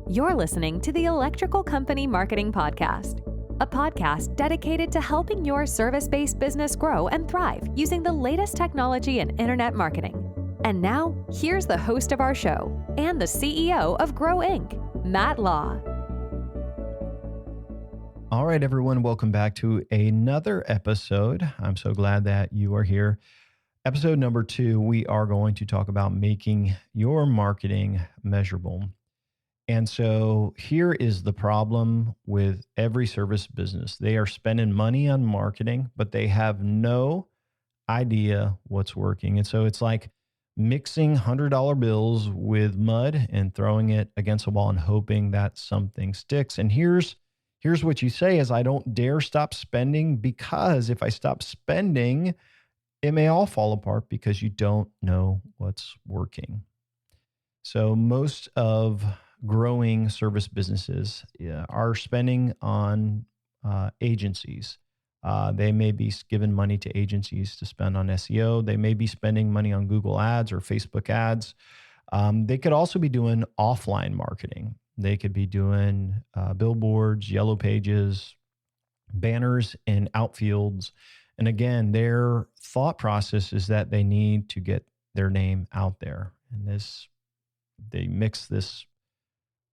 You're listening to the Electrical Company Marketing Podcast, a podcast dedicated to helping your service-based business grow and thrive using the latest technology in internet marketing. And now, here's the host of our show and the CEO of Grow Inc., Matt Law. All right, everyone, welcome back to another episode. I'm so glad that you are here. Episode number 2, we are going to talk about making your marketing measurable. And so here is the problem with every service business. They are spending money on marketing, but they have no idea what's working. And so it's like mixing $100 bills with mud and throwing it against a wall and hoping that something sticks. And here's what you say is, I don't dare stop spending, because if I stop spending, it may all fall apart because you don't know what's working. So most of growing service businesses are spending on agencies. They may be given money to agencies to spend on SEO. They may be spending money on Google ads or Facebook ads. They could also be doing offline marketing. They could be doing billboards, yellow pages, banners in outfields. And again, their thought process is that they need to get their name out there. And they mix this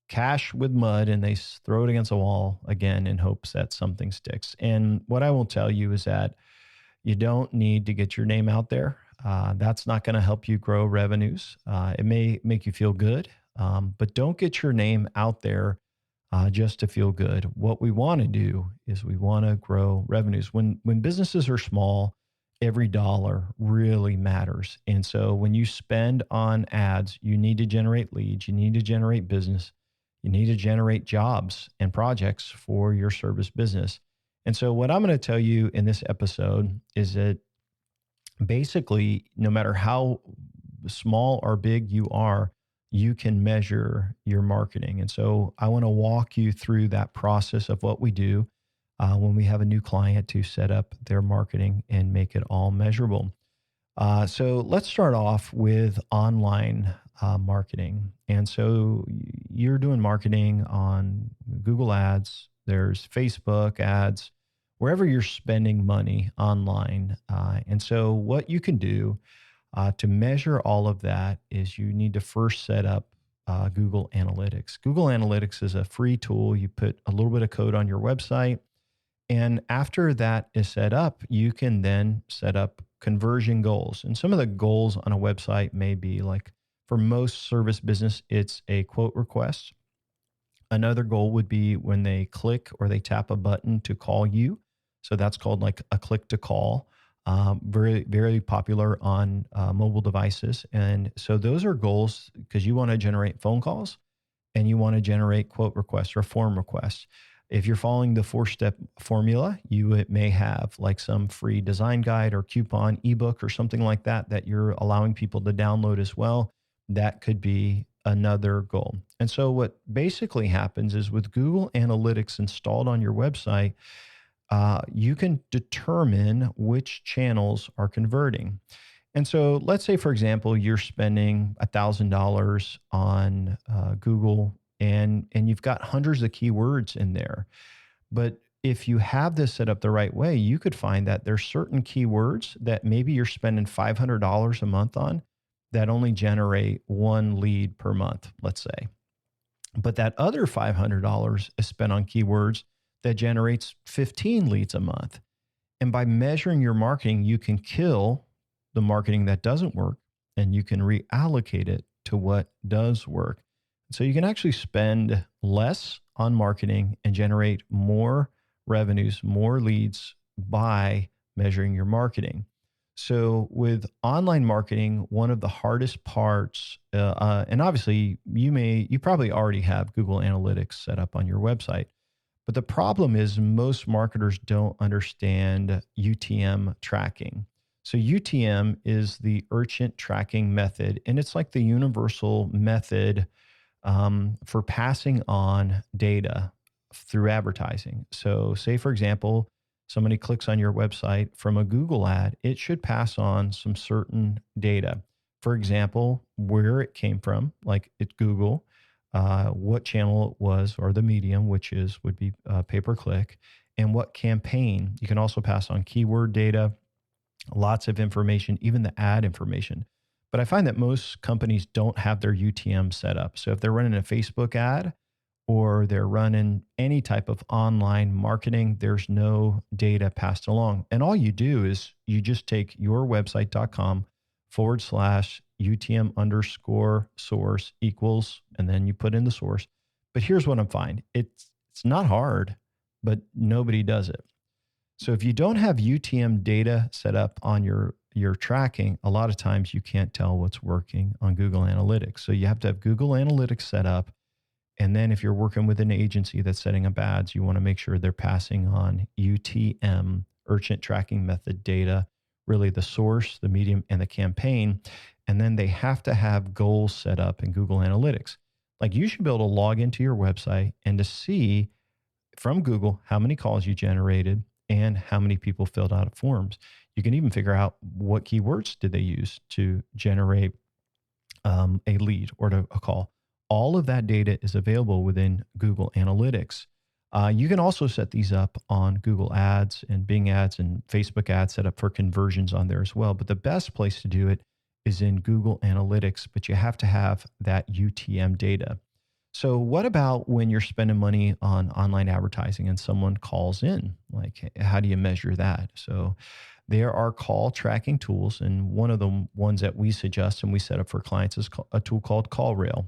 cash with mud and they throw it against a wall again in hopes that something sticks. And what I will tell you is that you don't need to get your name out there. That's not going to help you grow revenues. It may make you feel good, but don't get your name out there just to feel good. What we want to do is we want to grow revenues. When businesses are small, every dollar really matters. And so when you spend on ads, you need to generate leads, you need to generate business, you need to generate jobs and projects for your service business. And so what I'm going to tell you in this episode is that basically, no matter how small or big you are, you can measure your marketing. And so I want to walk you through that process of what we do when we have a new client to set up their marketing and make it all measurable. So let's start off with online marketing. And so you're doing marketing on Google ads, there's Facebook ads, wherever you're spending money online. And so what you can do to measure all of that is you need to first set up Google Analytics. Google Analytics is a free tool. You put a little bit of code on your website. And after that is set up, you can then set up conversion goals. And some of the goals on a website may be like, for most service business, it's a quote request. Another goal would be when they click or they tap a button to call you. So that's called like a click to call. Very, very popular on mobile devices. And so those are goals because you want to generate phone calls and you want to generate quote requests or form requests. If you're following the 4-step formula, you may have like some free design guide or coupon ebook or something like that you're allowing people to download as well. That could be another goal. And so what basically happens is with Google Analytics installed on your website, you can determine which channels are converting. And so let's say, for example, you're spending $1,000 on Google and you've got hundreds of keywords in there. But if you have this set up the right way, you could find that there's certain keywords that maybe you're spending $500 a month on that only generate one lead per month, let's say. But that other $500 is spent on keywords that generates 15 leads a month. And by measuring your marketing, you can kill the marketing that doesn't work and you can reallocate it to what does work. So you can actually spend less on marketing and generate more revenues, more leads by measuring your marketing. So with online marketing, one of the hardest parts, and obviously you probably already have Google Analytics set up on your website, but the problem is most marketers don't understand UTM tracking. So UTM is the urgent tracking method, and it's like the universal method for passing on data through advertising. So say, for example, somebody clicks on your website from a Google ad, it should pass on some certain data. For example, where it came from, like at Google, what channel it was or the medium, which would be pay-per-click, and what campaign. You can also pass on keyword data, lots of information, even the ad information. But I find that most companies don't have their UTM set up. So if they're running a Facebook ad or they're running any type of online marketing, there's no data passed along. And all you do is you just take your website.com/UTM underscore source equals, and then you put in the source. But here's what I'm finding. It's not hard, but nobody does it. So if you don't have UTM data set up on your tracking, a lot of times you can't tell what's working on Google Analytics. So you have to have Google Analytics set up. And then if you're working with an agency that's setting up ads, you want to make sure they're passing on UTM, urgent tracking method data, really the source, the medium, and the campaign. And then they have to have goals set up in Google Analytics. Like you should be able to log into your website and to see from Google how many calls you generated and how many people filled out forms. You can even figure out what keywords did they use to generate a lead or a call. All of that data is available within Google Analytics. You can also set these up on Google Ads and Bing Ads and Facebook Ads set up for conversions on there as well. But the best place to do it is in Google Analytics, but you have to have that UTM data. So what about when you're spending money on online advertising and someone calls in? Like, how do you measure that? So there are call tracking tools, and one of the ones that we suggest and we set up for clients is a tool called CallRail.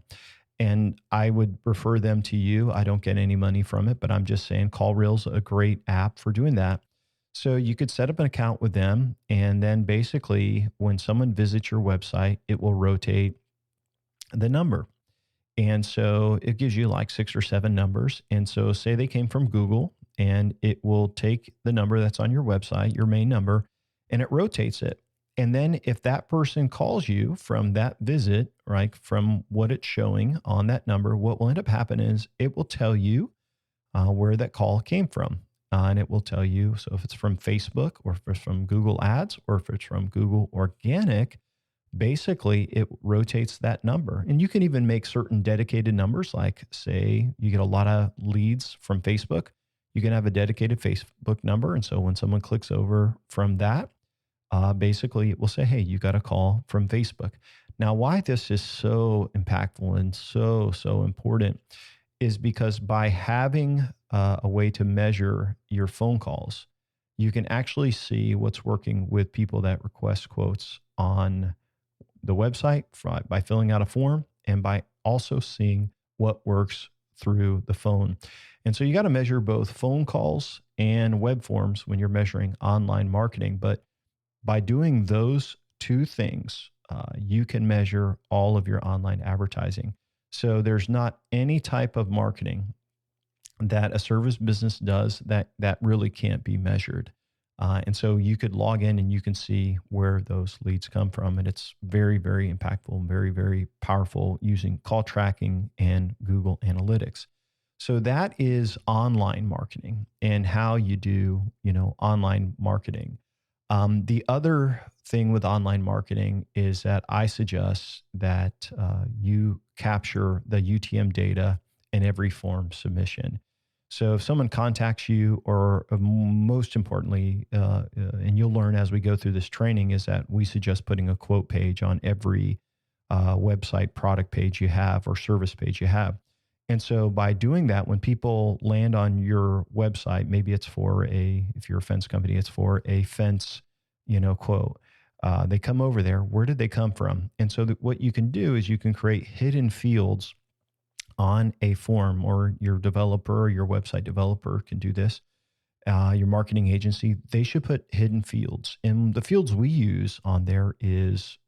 And I would refer them to you. I don't get any money from it, but I'm just saying CallRail's a great app for doing that. So you could set up an account with them, and then basically when someone visits your website, it will rotate the number. And so it gives you like 6 or 7 numbers. And so say they came from Google, and it will take the number that's on your website, your main number, and it rotates it. And then if that person calls you from that visit, right, from what it's showing on that number, what will end up happening is it will tell you where that call came from. And it will tell you, so if it's from Facebook or if it's from Google Ads or if it's from Google Organic, basically it rotates that number. And you can even make certain dedicated numbers, like say you get a lot of leads from Facebook, you can have a dedicated Facebook number. And so when someone clicks over from that, basically it will say, hey, you got a call from Facebook. Now, why this is so impactful and so important is because by having a way to measure your phone calls, you can actually see what's working with people that request quotes on the website by filling out a form and by also seeing what works through the phone. And so you got to measure both phone calls and web forms when you're measuring online marketing. But by doing those two things, you can measure all of your online advertising. So there's not any type of marketing that a service business does that really can't be measured. And so you could log in and you can see where those leads come from. And it's very, very impactful, very, very powerful using call tracking and Google Analytics. So that is online marketing and how you do, online marketing. The other thing with online marketing is that I suggest that you capture the UTM data in every form submission. So if someone contacts you, or most importantly, and you'll learn as we go through this training, is that we suggest putting a quote page on every website product page you have or service page you have. And so by doing that, when people land on your website, maybe it's if you're a fence company, it's for a fence, quote. They come over there. Where did they come from? And so what you can do is you can create hidden fields on a form, or your developer or your website developer can do this. Your marketing agency, they should put hidden fields. And the fields we use on there is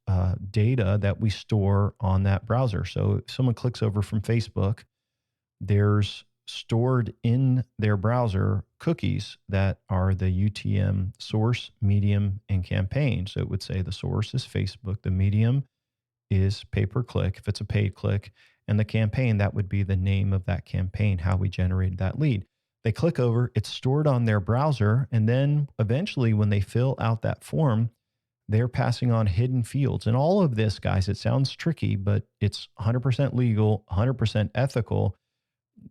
data that we store on that browser. So if someone clicks over from Facebook, there's stored in their browser cookies that are the UTM source, medium, and campaign. So it would say the source is Facebook, the medium is pay-per-click, if it's a paid click, and the campaign, that would be the name of that campaign, how we generated that lead. They click over, it's stored on their browser, and then eventually when they fill out that form, they're passing on hidden fields. And all of this, guys, it sounds tricky, but it's 100% legal, 100% ethical.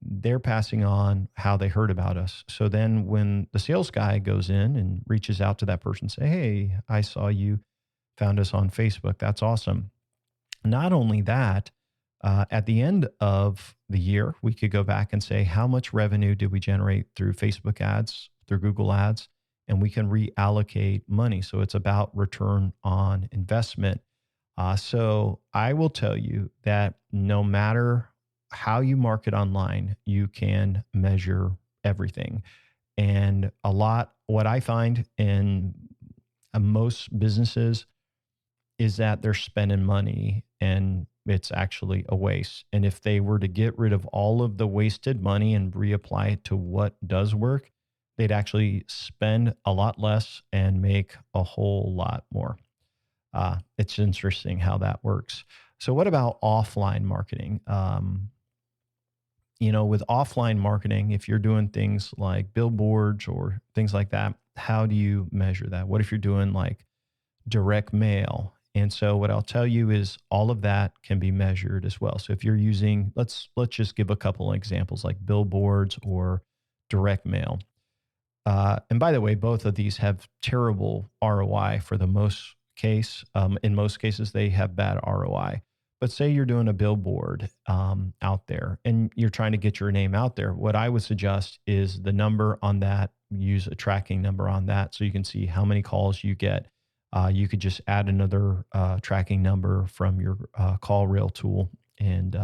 They're passing on how they heard about us. So then when the sales guy goes in and reaches out to that person, say, hey, I saw you found us on Facebook. That's awesome. Not only that, at the end of the year, we could go back and say, how much revenue did we generate through Facebook ads, through Google ads? And we can reallocate money. So it's about return on investment. So I will tell you that no matter how you market online, you can measure everything. And what I find in most businesses is that they're spending money and it's actually a waste. And if they were to get rid of all of the wasted money and reapply it to what does work, they'd actually spend a lot less and make a whole lot more. It's interesting how that works. So what about offline marketing? With offline marketing, if you're doing things like billboards or things like that, how do you measure that? What if you're doing like direct mail? And so what I'll tell you is all of that can be measured as well. So if you're using, let's just give a couple of examples like billboards or direct mail. And by the way, both of these have terrible ROI for the most case. In most cases, they have bad ROI. But say you're doing a billboard out there and you're trying to get your name out there. What I would suggest is the number on that, use a tracking number on that so you can see how many calls you get. You could just add another tracking number from your call rail tool and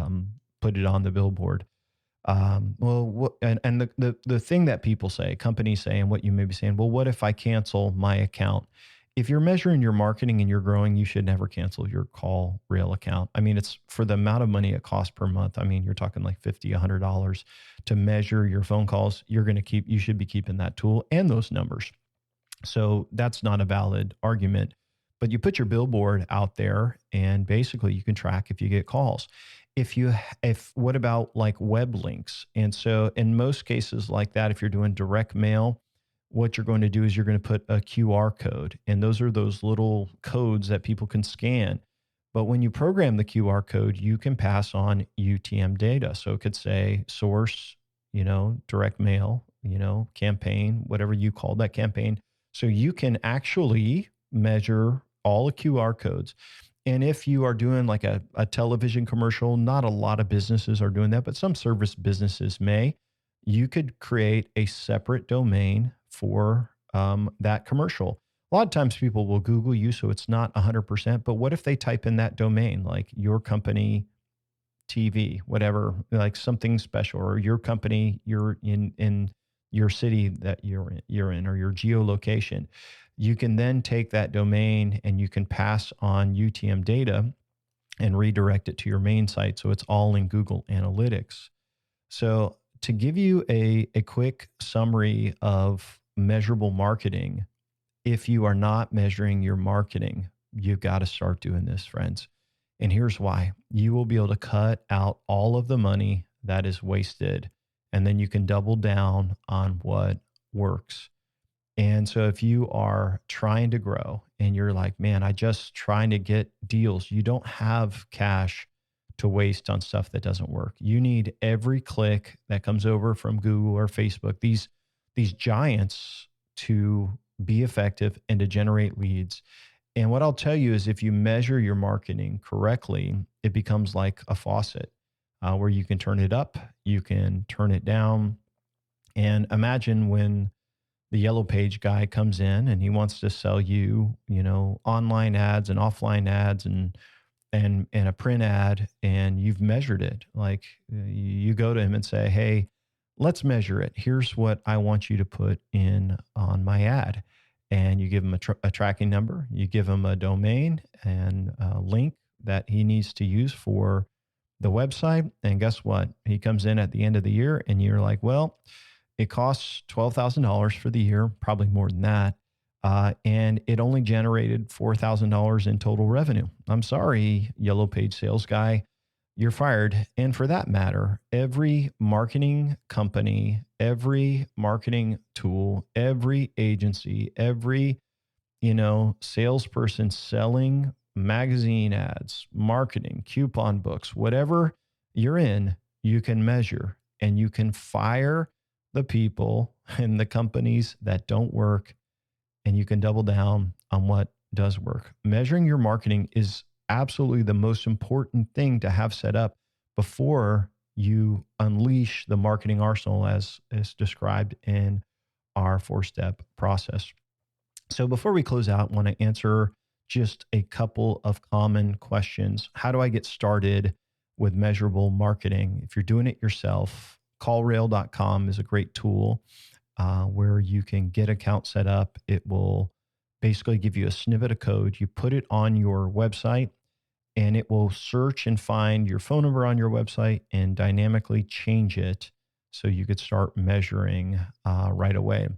put it on the billboard. And the thing that people say, companies say, and what you may be saying, well, what if I cancel my account? If you're measuring your marketing and you're growing, you should never cancel your call rail account. I mean, it's for the amount of money it costs per month. I mean, you're talking like $50, $100 to measure your phone calls. You should be keeping that tool and those numbers. So that's not a valid argument, but you put your billboard out there and basically you can track if you get calls. What about like web links? And so in most cases like that, if you're doing direct mail, what you're going to do is you're going to put a QR code, and those are those little codes that people can scan. But when you program the QR code, you can pass on UTM data. So it could say source, direct mail, campaign, whatever you call that campaign. So you can actually measure all the QR codes. And if you are doing like a television commercial, not a lot of businesses are doing that, but some service businesses may, you could create a separate domain for that commercial. A lot of times people will Google you, so it's not 100%, but what if they type in that domain, like your company TV, whatever, like something special, or your company, you're in your city that you're in, or your geolocation. You can then take that domain and you can pass on UTM data and redirect it to your main site. So it's all in Google Analytics. So to give you a quick summary of measurable marketing, if you are not measuring your marketing, you've got to start doing this, friends. And here's why. You will be able to cut out all of the money that is wasted, and then you can double down on what works. And so if you are trying to grow and you're like, man, I just trying to get deals, you don't have cash to waste on stuff that doesn't work. You need every click that comes over from Google or Facebook, these giants, to be effective and to generate leads. And what I'll tell you is if you measure your marketing correctly, it becomes like a faucet where you can turn it up, you can turn it down. And imagine when the yellow page guy comes in and he wants to sell you, online ads and offline ads and a print ad, and you've measured it. Like you go to him and say, hey, let's measure it. Here's what I want you to put in on my ad. And you give him a tracking number, you give him a domain and a link that he needs to use for the website. And guess what? He comes in at the end of the year and you're like, well, it costs $12,000 for the year, probably more than that. And it only generated $4,000 in total revenue. I'm sorry, yellow page sales guy, you're fired. And for that matter, every marketing company, every marketing tool, every agency, every salesperson selling magazine ads, marketing, coupon books, whatever you're in, you can measure and you can fire the people in the companies that don't work, and you can double down on what does work. Measuring your marketing is absolutely the most important thing to have set up before you unleash the marketing arsenal as described in our 4-step process. So before we close out, I want to answer just a couple of common questions. How do I get started with measurable marketing? If you're doing it yourself, callrail.com is a great tool where you can get account set up. It will basically give you a snippet of code. You put it on your website, and it will search and find your phone number on your website and dynamically change it so you could start measuring right away.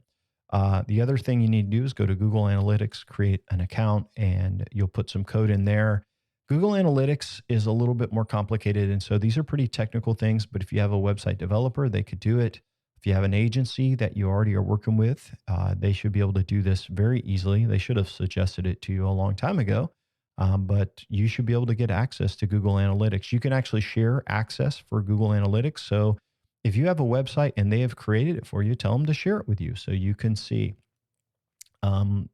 The other thing you need to do is go to Google Analytics, create an account, and you'll put some code in there. Google Analytics is a little bit more complicated, and so these are pretty technical things, but if you have a website developer, they could do it. If you have an agency that you already are working with, they should be able to do this very easily. They should have suggested it to you a long time ago, but you should be able to get access to Google Analytics. You can actually share access for Google Analytics. So if you have a website and they have created it for you, tell them to share it with you so you can see. And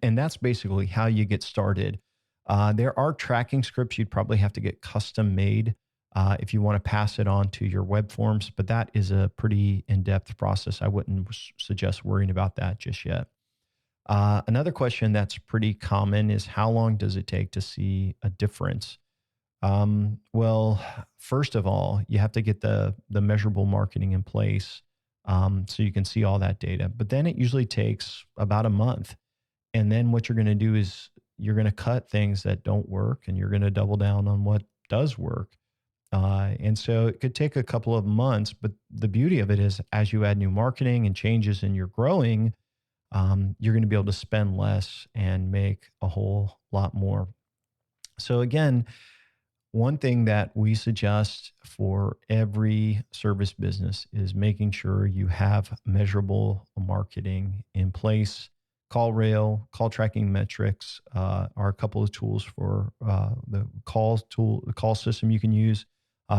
that's basically how you get started. There are tracking scripts you'd probably have to get custom made if you want to pass it on to your web forms, but that is a pretty in-depth process. I wouldn't suggest worrying about that just yet. Another question that's pretty common is, how long does it take to see a difference? Well, first of all, you have to get the measurable marketing in place so you can see all that data. But then it usually takes about a month. And then what you're going to do is you're going to cut things that don't work, and you're going to double down on what does work. And so it could take a couple of months, but the beauty of it is, as you add new marketing and changes and you're growing, you're going to be able to spend less and make a whole lot more. So again, one thing that we suggest for every service business is making sure you have measurable marketing in place. CallRail, call tracking metrics are a couple of tools for the call system you can use.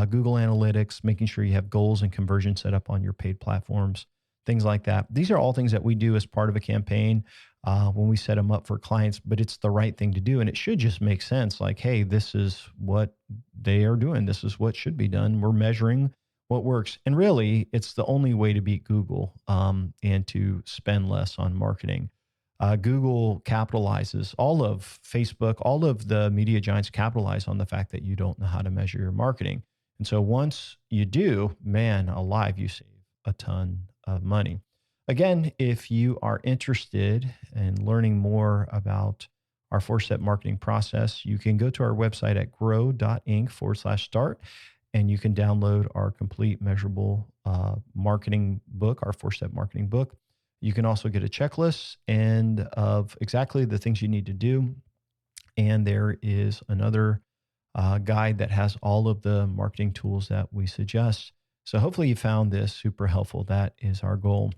Google Analytics, making sure you have goals and conversion set up on your paid platforms, things like that. These are all things that we do as part of a campaign when we set them up for clients, but it's the right thing to do. And it should just make sense. Like, hey, this is what they are doing. This is what should be done. We're measuring what works. And really, it's the only way to beat Google and to spend less on marketing. Google capitalizes, all of Facebook, all of the media giants capitalize on the fact that you don't know how to measure your marketing. And so once you do, man alive, you save a ton of money. Again, if you are interested in learning more about our 4-step marketing process, you can go to our website at grow.inc/start, and you can download our complete measurable marketing book, our 4-step marketing book. You can also get a checklist and of exactly the things you need to do. And there is another guide that has all of the marketing tools that we suggest. So hopefully you found this super helpful. That is our goal.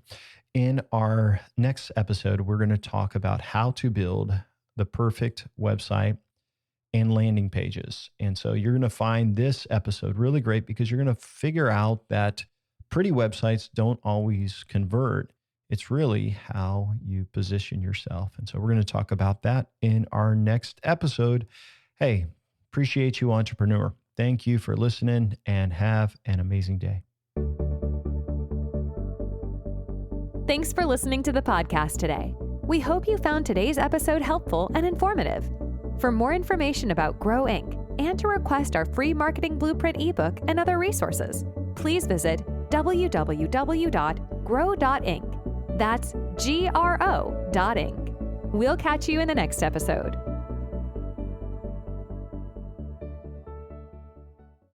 In our next episode, we're going to talk about how to build the perfect website and landing pages. And so you're going to find this episode really great because you're going to figure out that pretty websites don't always convert. It's really how you position yourself. And so we're going to talk about that in our next episode. Hey, appreciate you, entrepreneur. Thank you for listening, and have an amazing day. Thanks for listening to the podcast today. We hope you found today's episode helpful and informative. For more information about Grow Inc. and to request our free marketing blueprint ebook and other resources, please visit www.grow.inc. That's GRO.inc. We'll catch you in the next episode.